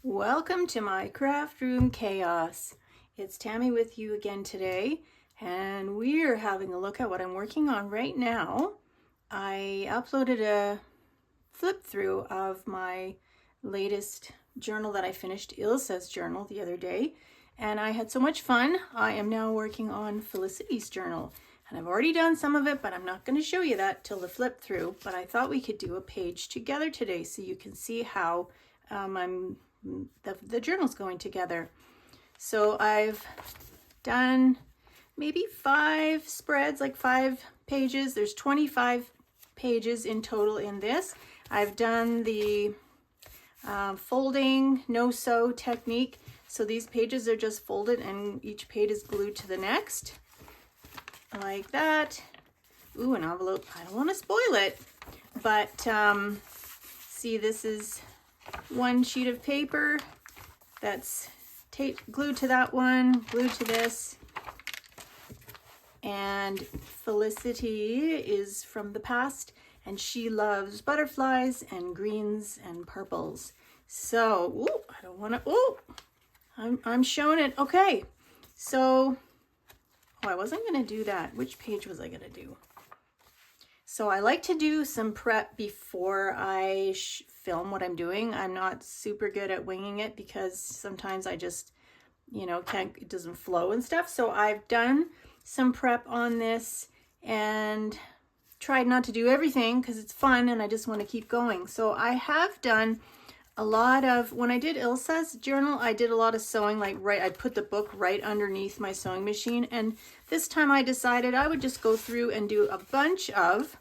Welcome to my craft room chaos. It's Tammy with you again today, and we're having a look at what I'm working on right now. I uploaded a flip through of my latest journal that I finished, Ilsa's journal, the other day, and I had so much fun. I am now working on Felicity's journal, and I've already done some of it, but I'm not going to show you that till the flip through. But I thought we could do a page together today so you can see how the journal's going together. So I've done maybe 5 spreads, like 5 pages. There's 25 pages in total in this. I've done the folding no-sew technique. So these pages are just folded and each page is glued to the next. Like that. Ooh, an envelope. I don't want to spoil it. But see, this is one sheet of paper that's glued to that one, glued to this. And Felicity is from the past, and she loves butterflies and greens and purples. So, ooh, I don't want to, ooh, I'm showing it. Okay, so, oh, I wasn't going to do that. Which page was I going to do? So I like to do some prep before I film what I'm doing. I'm not super good at winging it because sometimes I just, it doesn't flow and stuff. So I've done some prep on this and tried not to do everything because it's fun and I just want to keep going. So I have done a lot of, when I did Ilsa's journal, I did a lot of sewing, I put the book right underneath my sewing machine. And this time I decided I would just go through and do a bunch of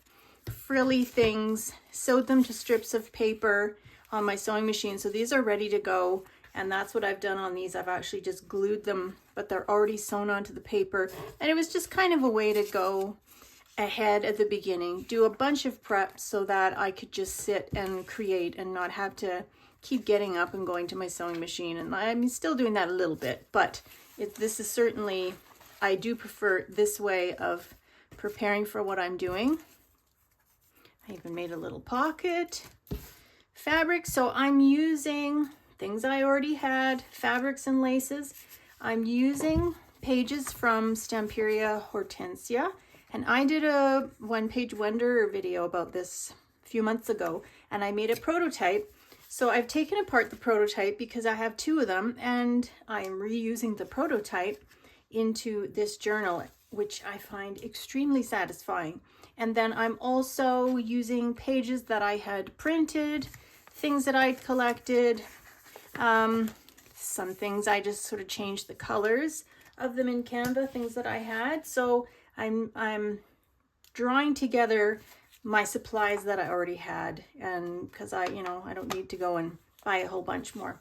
frilly things, sewed them to strips of paper on my sewing machine. So these are ready to go. And that's what I've done on these. I've actually just glued them, but they're already sewn onto the paper. And it was just kind of a way to go ahead at the beginning, do a bunch of prep so that I could just sit and create and not have to keep getting up and going to my sewing machine. And I'm still doing that a little bit, but this is certainly, I do prefer this way of preparing for what I'm doing. I even made a little pocket. Fabric, so I'm using things I already had, fabrics and laces. I'm using pages from Stamperia Hortensia, and I did a one-page Wonder video about this a few months ago, and I made a prototype. So I've taken apart the prototype because I have 2 of them, and I'm reusing the prototype into this journal, which I find extremely satisfying. And then I'm also using pages that I had printed, things that I'd collected. Some things I just sort of changed the colors of them in Canva, things that I had. So I'm drawing together my supplies that I already had, and because I don't need to go and buy a whole bunch more.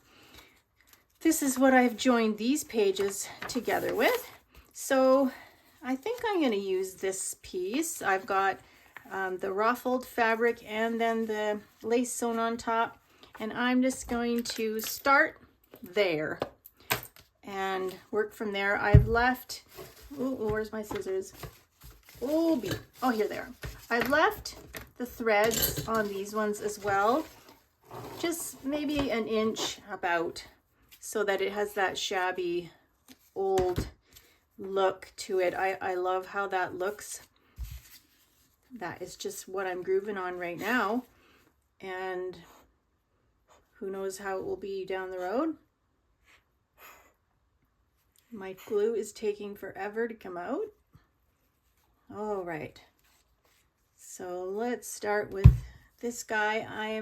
This is what I've joined these pages together with. So I think I'm going to use this piece. I've got the ruffled fabric and then the lace sewn on top, and I'm just going to start there and work from there. I've left, where's my scissors? Oh, here they are. I've left the threads on these ones as well, just maybe an inch about, so that it has that shabby old look to it. I love how that looks. That is just what I'm grooving on right now, and who knows how it will be down the road. My glue is taking forever to come out. All right, so let's start with this guy.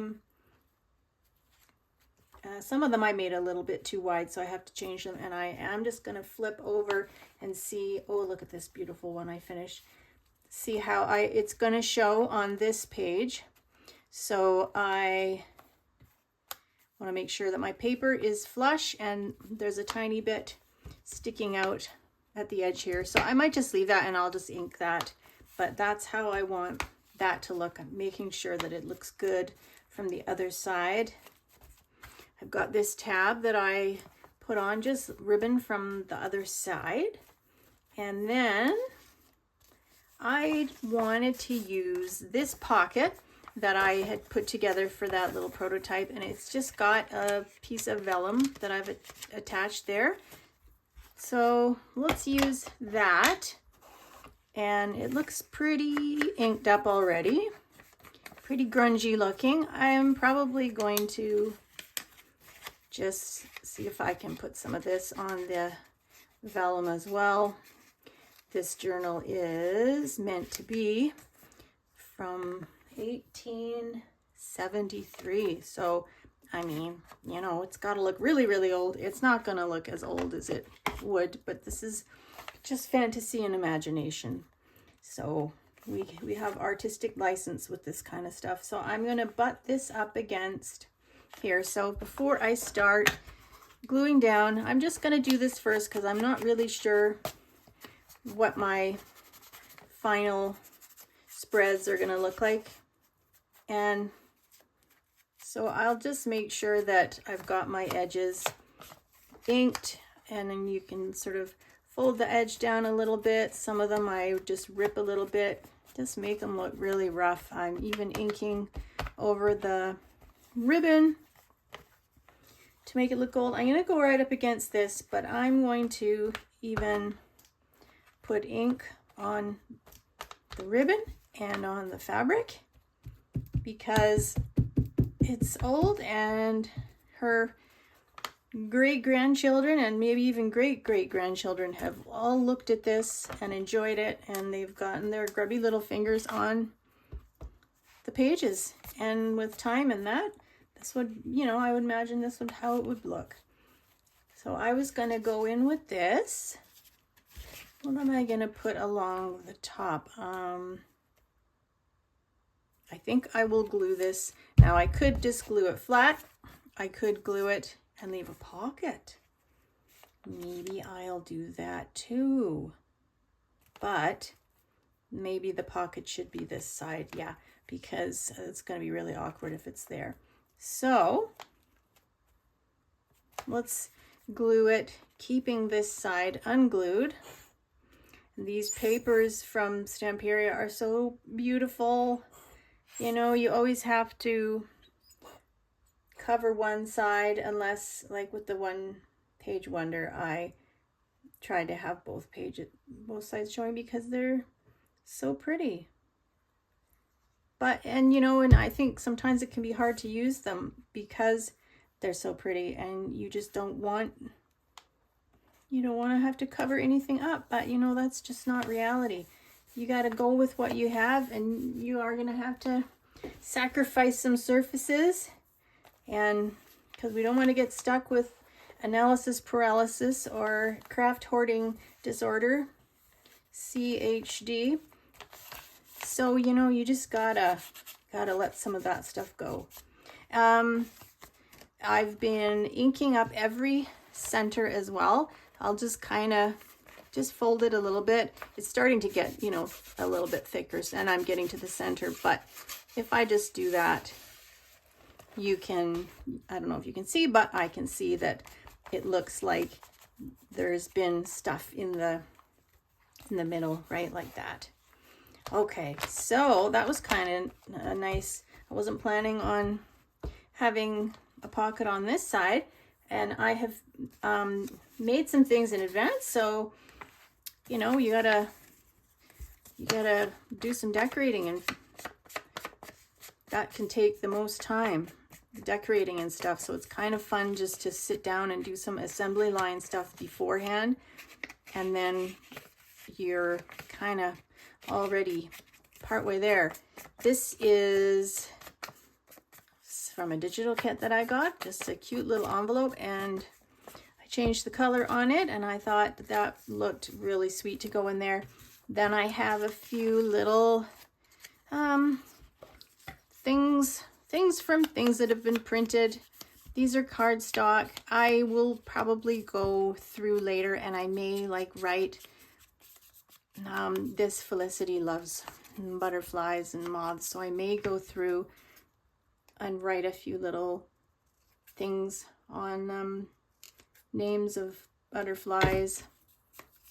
Some of them I made a little bit too wide, so I have to change them, and I am just going to flip over and see. Oh, look at this beautiful one I finished. See how it's going to show on this page. So I want to make sure that my paper is flush and there's a tiny bit sticking out at the edge here. So I might just leave that and I'll just ink that, but that's how I want that to look. I'm making sure that it looks good from the other side. I've got this tab that I put on just ribbon from the other side, and then I wanted to use this pocket. that I had put together for that little prototype, and it's just got a piece of vellum that I've attached there. So let's use that. And it looks pretty inked up already, pretty grungy looking. I am probably going to just see if I can put some of this on the vellum as well. This journal is meant to be from 1873. So, I mean, you know, it's got to look really, really old. It's not going to look as old as it would, but this is just fantasy and imagination. So we have artistic license with this kind of stuff. So I'm going to butt this up against here. So before I start gluing down, I'm just going to do this first because I'm not really sure what my final spreads are going to look like. And so I'll just make sure that I've got my edges inked, and then you can sort of fold the edge down a little bit. Some of them I just rip a little bit, just make them look really rough. I'm even inking over the ribbon to make it look gold. I'm going to go right up against this, but I'm going to even put ink on the ribbon and on the fabric because it's old, and her great-grandchildren and maybe even great-great-grandchildren have all looked at this and enjoyed it, and they've gotten their grubby little fingers on the pages. And with time and that, this would, you know, I would imagine this would how it would look. So I was going to go in with this. What am I going to put along the top? I think I will glue this. Now I could just glue it flat. I could glue it and leave a pocket. Maybe I'll do that too. But maybe the pocket should be this side, yeah, because it's going to be really awkward if it's there. So let's glue it, keeping this side unglued. These papers from Stamperia are so beautiful. You know, you always have to cover one side, unless, like with the One Page Wonder, I tried to have both sides showing because they're so pretty. But, and you know, and I think sometimes it can be hard to use them because they're so pretty, and you just don't want to have to cover anything up. But you know, that's just not reality. You got to go with what you have, and you are going to have to sacrifice some surfaces. And because we don't want to get stuck with analysis paralysis or craft hoarding disorder, CHD. So, you know, you just gotta let some of that stuff go. I've been inking up every center as well. I'll just kind of just fold it a little bit. It's starting to get, you know, a little bit thicker, and I'm getting to the center. But if I just do that, you can, I don't know if you can see, but I can see that it looks like there's been stuff in the middle, right, like that. Okay, so that was kind of nice. I wasn't planning on having a pocket on this side, and I have made some things in advance, so you know, you gotta do some decorating, and that can take the most time, decorating and stuff. So it's kind of fun just to sit down and do some assembly line stuff beforehand, and then you're kind of already partway there. This is from a digital kit that I got, just a cute little envelope, and I changed the color on it, and I thought that looked really sweet to go in there. Then I have a few little things from things that have been printed. These are cardstock. I will probably go through later, and I may like write this Felicity loves butterflies and moths, so I may go through and write a few little things on names of butterflies,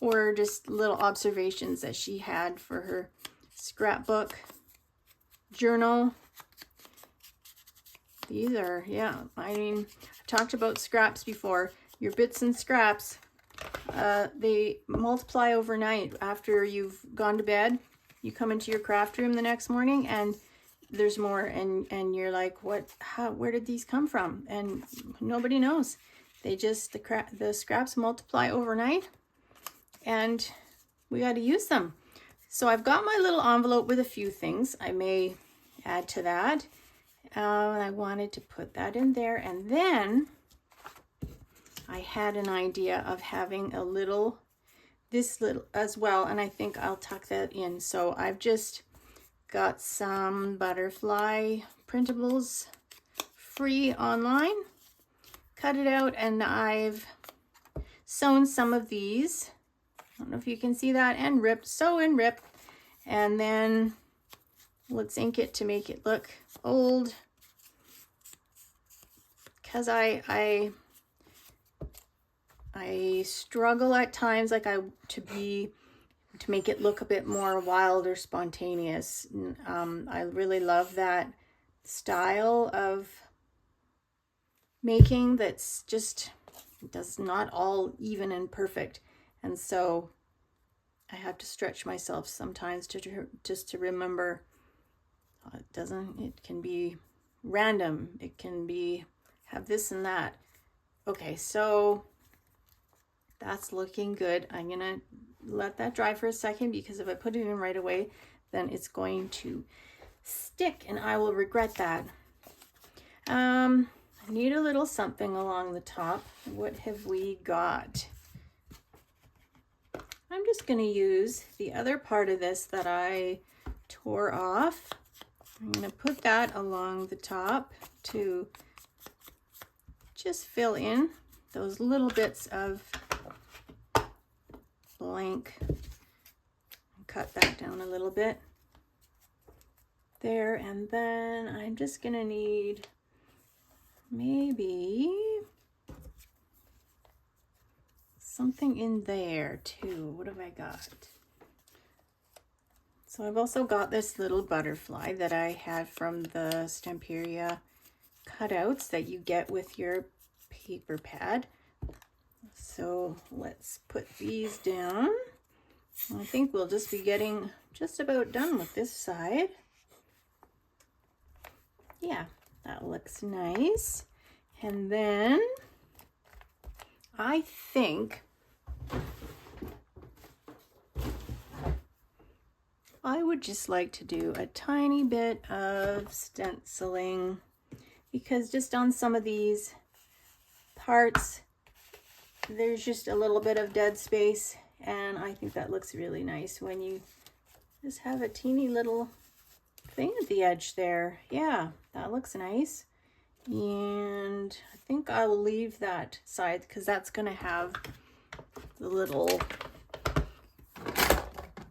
or just little observations that she had for her scrapbook journal. These are, yeah, I mean, I've talked about scraps before. Your bits and scraps, they multiply overnight. After you've gone to bed, you come into your craft room the next morning and there's more, and you're like, where did these come from? And nobody knows. They just, the scraps multiply overnight, and we got to use them. So I've got my little envelope with a few things I may add to that. I wanted to put that in there, and then I had an idea of having this little as well, and I think I'll tuck that in. So I've just got some butterfly printables free online, cut it out, and I've sewn some of these. I don't know if you can see that, and ripped, sew and rip, and then let's ink it to make it look old, because I struggle at times, like to make it look a bit more wild or spontaneous. I really love that style of making that's just does not all even and perfect, and so I have to stretch myself sometimes to remember it can be random, it can be have this and that. Okay, so that's looking good. I'm gonna let that dry for a second, because if I put it in right away, then it's going to stick and I will regret that. I need a little something along the top. What have we got? I'm just going to use the other part of this that I tore off. I'm going to put that along the top to just fill in those little bits of blank. Cut that down a little bit there, and then I'm just going to need maybe something in there too. What have I got? So I've also got this little butterfly that I had from the Stamperia cutouts that you get with your paper pad. So let's put these down. I think we'll just be getting just about done with this side. Yeah, that looks nice. And then I think I would just like to do a tiny bit of stenciling, because just on some of these parts there's just a little bit of dead space, and I think that looks really nice when you just have a teeny little thing at the edge there. Yeah, that looks nice. And I think I'll leave that side because that's gonna have the little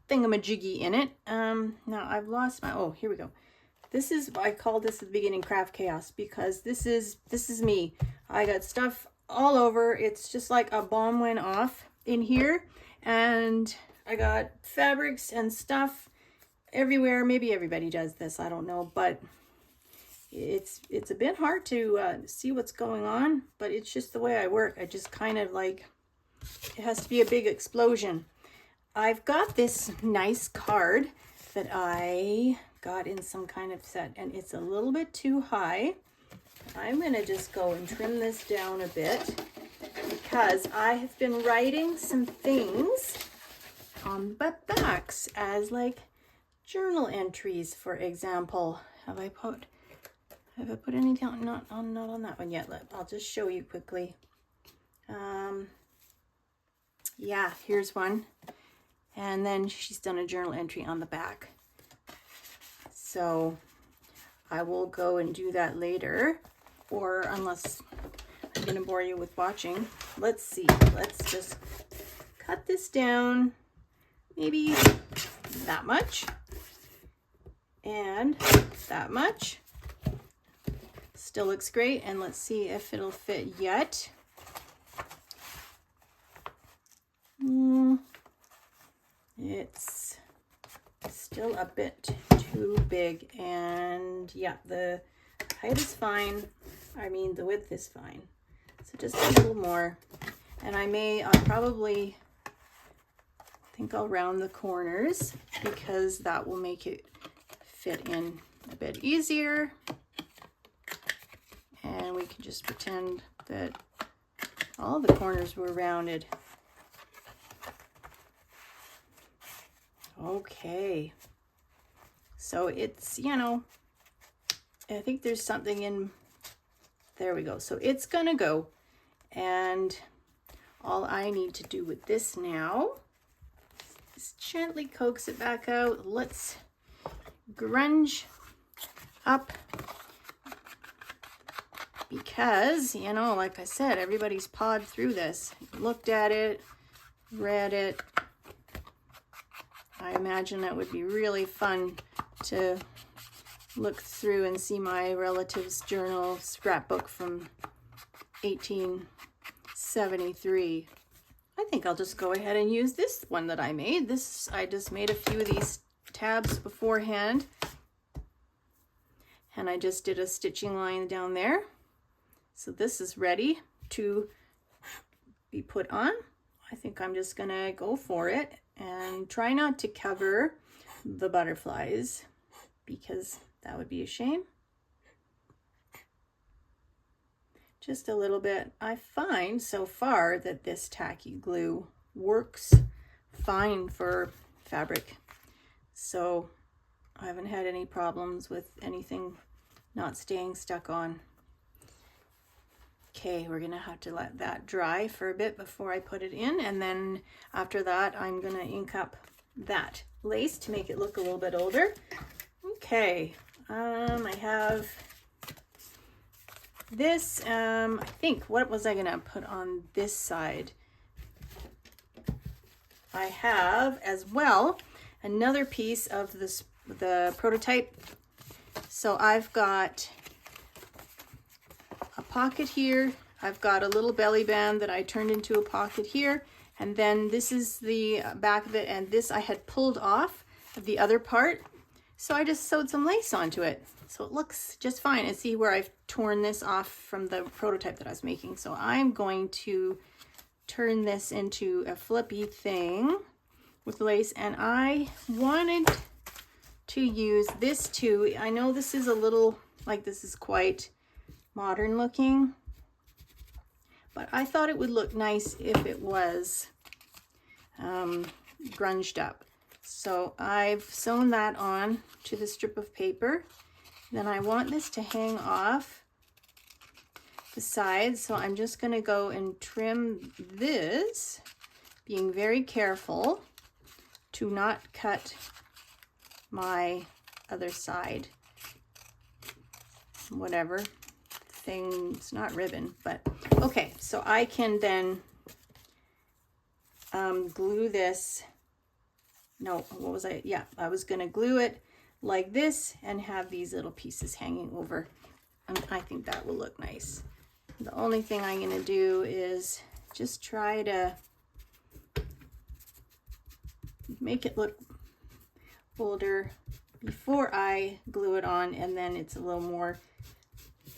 thingamajiggy in it. Now I've lost my, oh, here we go. This is, I called this at the beginning Craft Chaos, because this is me. I got stuff all over. It's just like a bomb went off in here, and I got fabrics and stuff everywhere. Maybe everybody does this, I don't know, but it's a bit hard to see what's going on, but it's just the way I work. I just kind of like, it has to be a big explosion. I've got this nice card that I got in some kind of set, and it's a little bit too high. I'm gonna just go and trim this down a bit, because I have been writing some things on the backs as like journal entries, for example. Have I put any down? Not on that one yet. I'll just show you quickly. Yeah, here's one. And then she's done a journal entry on the back. So I will go and do that later, or unless I'm gonna bore you with watching. Let's see, let's just cut this down, maybe that much, and that much. Still looks great, and let's see if it'll fit yet. It's still a bit too big, and yeah, height is fine. I mean, the width is fine. So just a little more. And I'll probably think I'll round the corners because that will make it fit in a bit easier. And we can just pretend that all the corners were rounded. Okay. So it's, you know, I think there's something in, there we go. So it's gonna go. And all I need to do with this now is gently coax it back out. Let's grunge up because, you know, like I said, everybody's pawed through this, looked at it, read it. I imagine that would be really fun to look through and see my relative's journal scrapbook from 1873. I think I'll just go ahead and use this one that I made. I just made a few of these tabs beforehand, and I just did a stitching line down there. So this is ready to be put on. I think I'm just gonna go for it and try not to cover the butterflies because that would be a shame. Just a little bit. I find so far that this tacky glue works fine for fabric. So I haven't had any problems with anything not staying stuck on. Okay, we're gonna have to let that dry for a bit before I put it in, and then after that I'm gonna ink up that lace to make it look a little bit older. Okay, I have this, I think, what was I gonna put on this side? I have as well another piece of the prototype. So I've got a pocket here. I've got a little belly band that I turned into a pocket here. And then this is the back of it. And this I had pulled off of the other part. So I just sewed some lace onto it. So it looks just fine. And see where I've torn this off from the prototype that I was making. So I'm going to turn this into a flippy thing with lace. And I wanted to use this too. I know this is a little, like this is quite modern looking, but I thought it would look nice if it was grunged up. So I've sewn that on to the strip of paper. Then I want this to hang off the sides, so I'm just going to go and trim this, being very careful to not cut my other side, whatever thing, it's not ribbon, but okay. So I can then glue this. No, what was I? Yeah, I was gonna glue it like this and have these little pieces hanging over, and I think that will look nice. The only thing I'm gonna do is just try to make it look older before I glue it on, and then it's a little more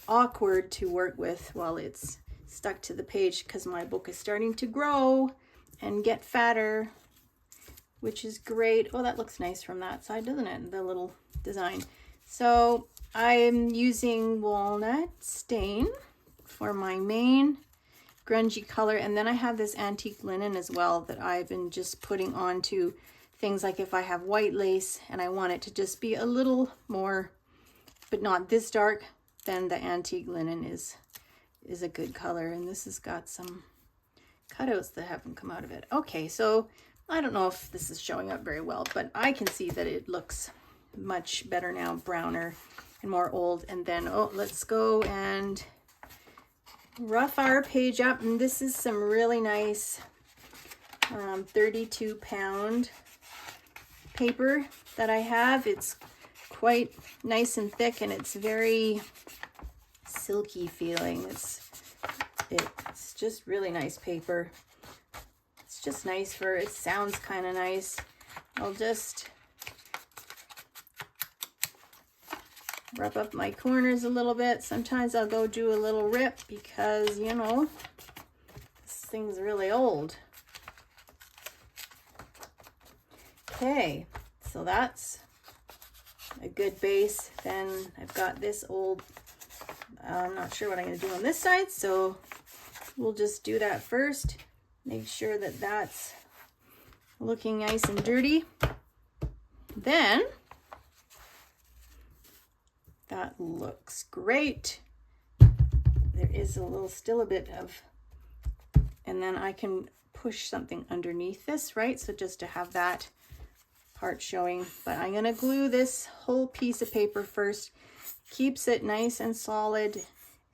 awkward to work with while it's stuck to the page because my book is starting to grow and get fatter, which is great. Oh, that looks nice from that side, doesn't it? The little design. So I'm using walnut stain for my main grungy color, and then I have this antique linen as well that I've been just putting onto things, like if I have white lace and I want it to just be a little more, but not this dark, then the antique linen is a good color. And this has got some cutouts that haven't come out of it. Okay, so I don't know if this is showing up very well, but I can see that it looks much better now, browner and more old. And then, oh, let's go and rough our page up. And this is some really nice 32-pound paper that I have. It's quite nice and thick, and it's very silky feeling. It's just really nice paper. It's just nice for, it sounds kind of nice. I'll just Rub up my corners a little bit. Sometimes I'll go do a little rip because, you know, this thing's really old. Okay, so that's a good base. Then I've got this old, I'm not sure what I'm going to do on this side, so we'll just do that first. Make sure that that's looking nice and dirty. Then that looks great. There is still a bit of, and then I can push something underneath this, right? So just to have that part showing, but I'm gonna glue this whole piece of paper first. Keeps it nice and solid,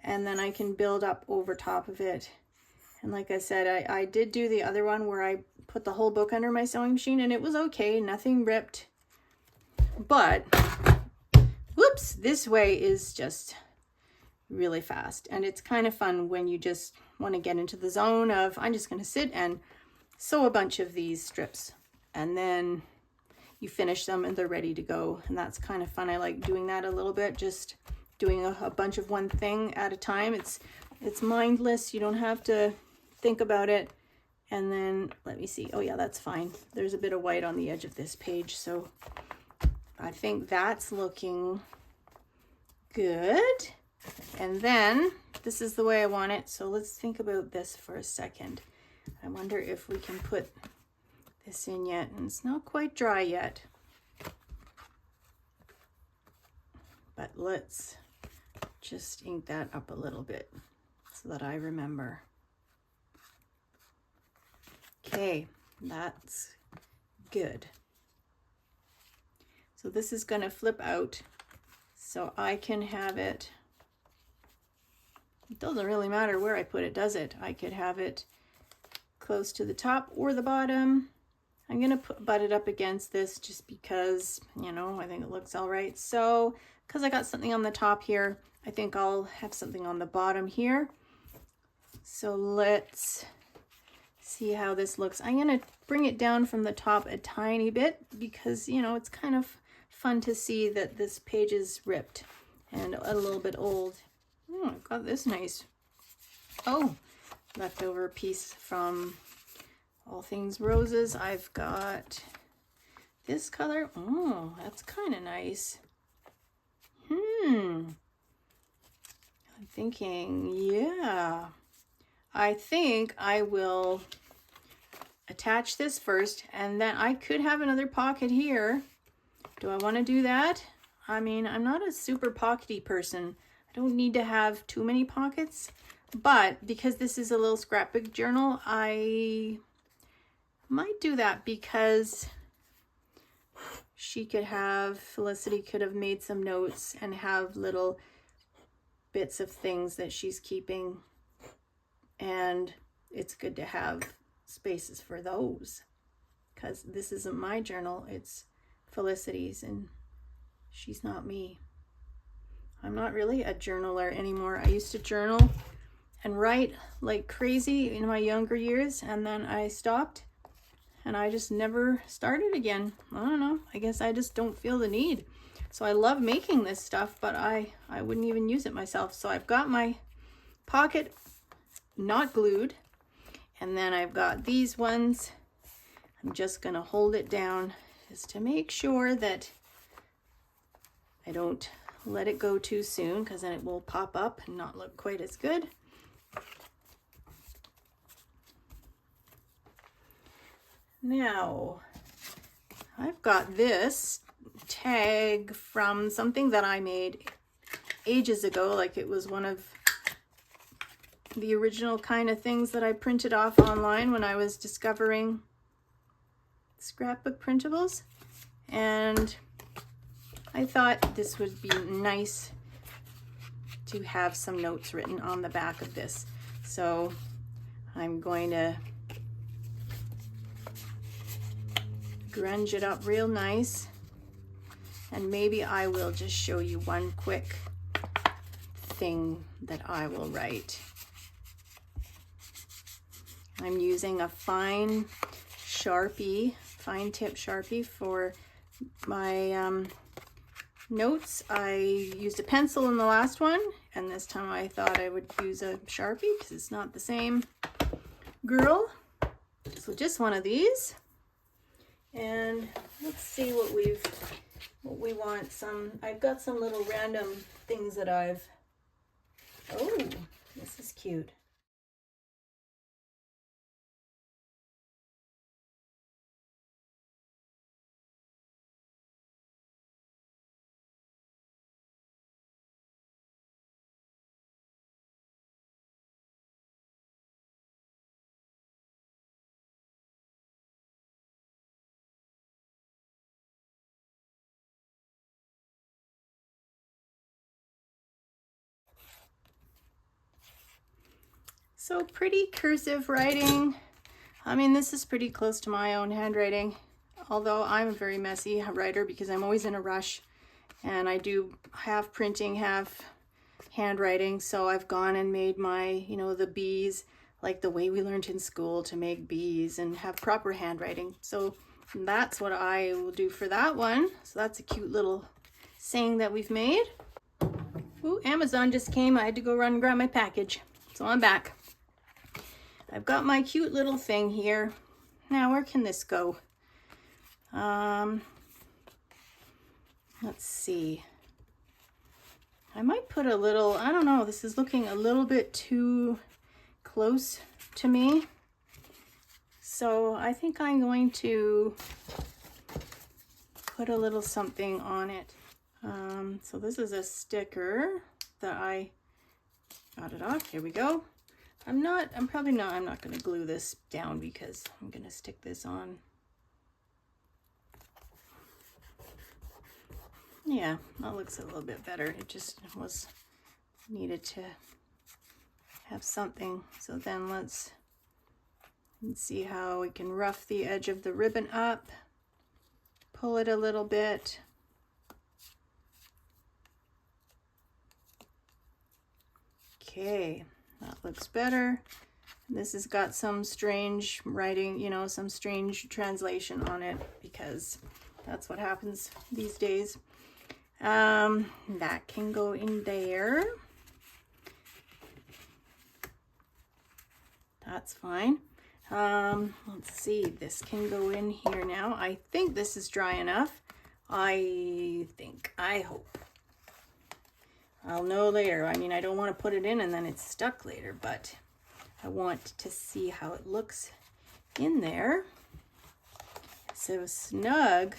and then I can build up over top of it. And like I said, I did do the other one where I put the whole book under my sewing machine and it was okay, nothing ripped. But, whoops, this way is just really fast. And it's kind of fun when you just want to get into the zone of, I'm just going to sit and sew a bunch of these strips. And then you finish them and they're ready to go. And that's kind of fun. I like doing that a little bit, just doing a bunch of one thing at a time. It's mindless. You don't have to think about it. And then let me see. Oh yeah, that's fine. There's a bit of white on the edge of this page, so I think that's looking good. And then this is the way I want it. So let's think about this for a second. I wonder if we can put this in yet, and it's not quite dry yet. But let's just ink that up a little bit so that I remember. Okay, that's good. So this is going to flip out so I can have it. It doesn't really matter where I put it, does it? I could have it close to the top or the bottom. I'm going to butt it up against this just because, you know, I think it looks all right. So, because I got something on the top here, I think I'll have something on the bottom here. So let's see how this looks. I'm going to bring it down from the top a tiny bit because, you know, it's kind of fun to see that this page is ripped and a little bit old. Oh, I've got this nice, leftover piece from All Things Roses. I've got this color. Oh, that's kind of nice. I'm thinking, yeah, I think I will attach this first, and then I could have another pocket here. Do I want to do that? I mean, I'm not a super pockety person. I don't need to have too many pockets, but because this is a little scrapbook journal, I might do that because Felicity could have made some notes and have little bits of things that she's keeping, and it's good to have spaces for those because this isn't my journal, it's Felicity's, and she's not me. I'm not really a journaler anymore. I used to journal and write like crazy in my younger years, and then I stopped and I just never started again. I don't know, I guess I just don't feel the need. So I love making this stuff, but I wouldn't even use it myself. So I've got my pocket not glued, and then I've got these ones. I'm just gonna hold it down just to make sure that I don't let it go too soon, because then it will pop up and not look quite as good. Now, I've got this tag from something that I made ages ago, like it was one of the original kind of things that I printed off online when I was discovering scrapbook printables, and I thought this would be nice to have some notes written on the back of this. So I'm going to grunge it up real nice, and maybe I will just show you one quick thing that I will write. I'm using a fine tip Sharpie for my notes. I used a pencil in the last one, and this time I thought I would use a Sharpie because it's not the same girl. So just one of these. And let's see what we want. I've got some little random things that oh, this is cute. So pretty cursive writing. I mean, this is pretty close to my own handwriting, although I'm a very messy writer because I'm always in a rush, and I do half printing, half handwriting. So I've gone and made my, the B's, like the way we learned in school to make B's and have proper handwriting. So that's what I will do for that one. So that's a cute little saying that we've made. Ooh, Amazon just came. I had to go run and grab my package. So I'm back. I've got my cute little thing here. Now, where can this go? Let's see. I might put a little, I don't know, this is looking a little bit too close to me. So I think I'm going to put a little something on it. So this is a sticker that I got it off. Here we go. I'm not going to glue this down because I'm going to stick this on. Yeah, that looks a little bit better. It just needed to have something. So then let's see how we can rough the edge of the ribbon up. Pull it a little bit. Okay. That looks better. This has got some strange writing, some strange translation on it because that's what happens these days. That can go in there. That's fine. Let's see, this can go in here now. I think this is dry enough. I hope. I'll know later. I mean, I don't want to put it in and then it's stuck later, but I want to see how it looks in there. So snug.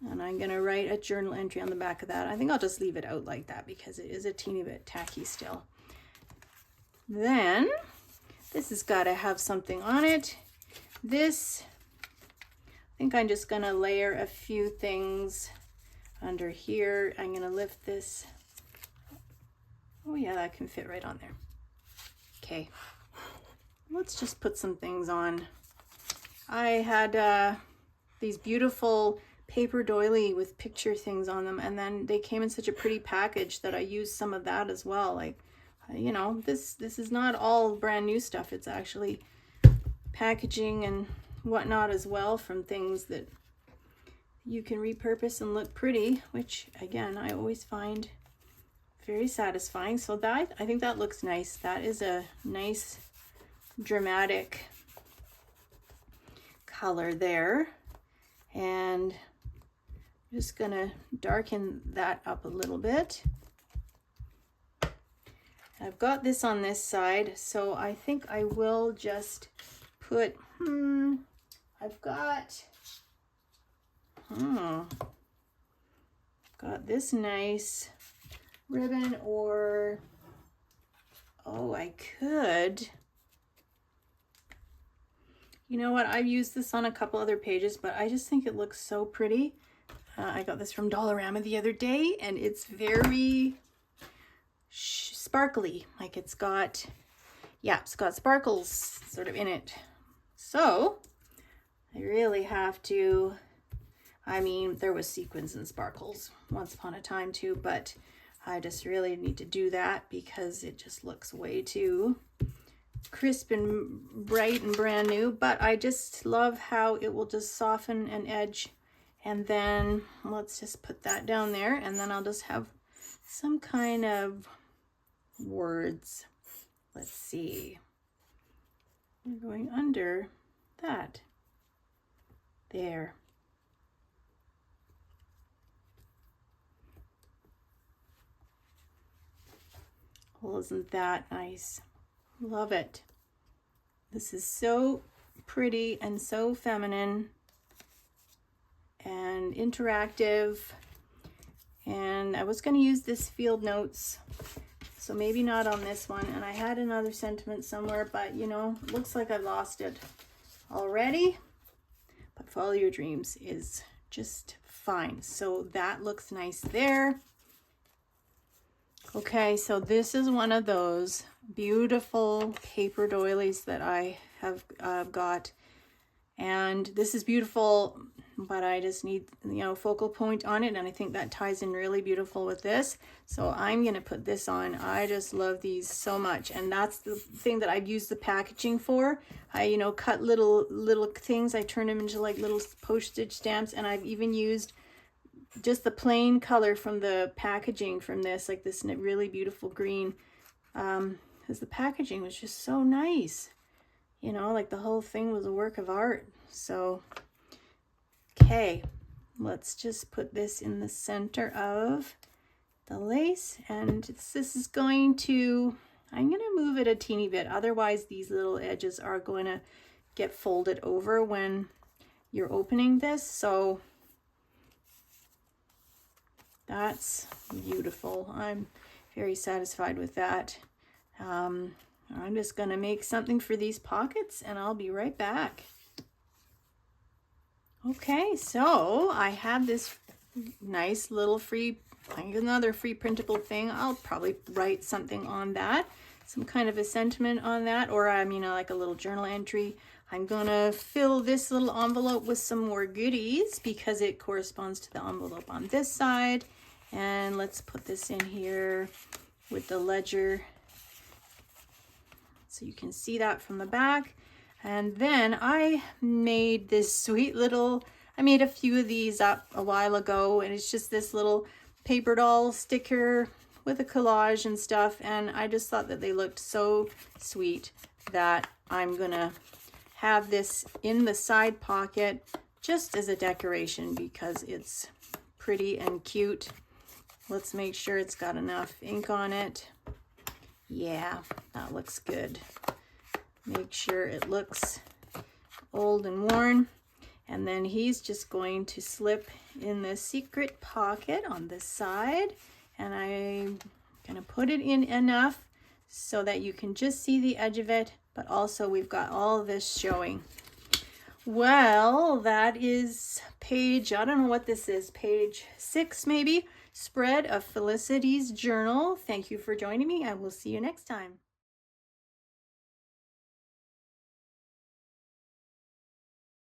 And I'm going to write a journal entry on the back of that. I think I'll just leave it out like that because it is a teeny bit tacky still. Then this has got to have something on it. This, I think I'm just going to layer a few things under here. I'm going to lift this. Oh yeah, that can fit right on there. Okay, let's just put some things on. I had these beautiful paper doily with picture things on them, and then they came in such a pretty package that I used some of that as well. Like, this is not all brand new stuff. It's actually packaging and whatnot as well from things that you can repurpose and look pretty, which again, I always find very satisfying. So that, I think that looks nice. That is a nice dramatic color there. And I'm just gonna darken that up a little bit. I've got this on this side, so I think I will just put, I've got this nice ribbon, or I could, you know what, I've used this on a couple other pages, but I just think it looks so pretty. I got this from Dollarama the other day, and it's very sparkly. Like it's got sparkles sort of in it. So I really have to, I mean, there was sequins and sparkles once upon a time too, but I just really need to do that because it just looks way too crisp and bright and brand new. But I just love how it will just soften an edge And then let's just put that down there, and then I'll just have some kind of words. Let's see. We're going under that. There. Well, isn't that nice? Love it. This is so pretty and so feminine and interactive. And I was going to use this field notes, so maybe not on this one. And I had another sentiment somewhere, but you know, looks like I've lost it already. But follow your dreams is just fine. So that looks nice there. Okay, so this is one of those beautiful paper doilies that I have got. And this is beautiful, but I just need, you know, focal point on it. And I think that ties in really beautiful with this. So I'm going to put this on. I just love these so much. And that's the thing that I've used the packaging for. I, you know, cut little things. I turn them into like little postage stamps. And I've even used just the plain color from the packaging from this, like this really beautiful green. Because the packaging was just so nice. You know, like the whole thing was a work of art. So, okay, let's just put this in the center of the lace. And this is going to, I'm going to move it a teeny bit. Otherwise, these little edges are going to get folded over when you're opening this. So that's beautiful. I'm very satisfied with that. I'm just going to make something for these pockets and I'll be right back. Okay, so I have this nice little free, another free printable thing. I'll probably write something on that, some kind of a sentiment on that, or I mean like a little journal entry. I'm going to fill this little envelope with some more goodies because it corresponds to the envelope on this side. And let's put this in here with the ledger, so you can see that from the back. And then I made this sweet little, I made a few of these up a while ago, and it's just this little paper doll sticker with a collage and stuff. And I just thought that they looked so sweet that I'm gonna have this in the side pocket just as a decoration because it's pretty and cute. Let's make sure it's got enough ink on it. Yeah, that looks good. Make sure it looks old and worn. And then he's just going to slip in the secret pocket on this side. And I'm going to put it in enough so that you can just see the edge of it, but also we've got all this showing. Well, that is page, I don't know what this is, page 6 maybe, spread of Felicity's journal. Thank you for joining me. I will see you next time.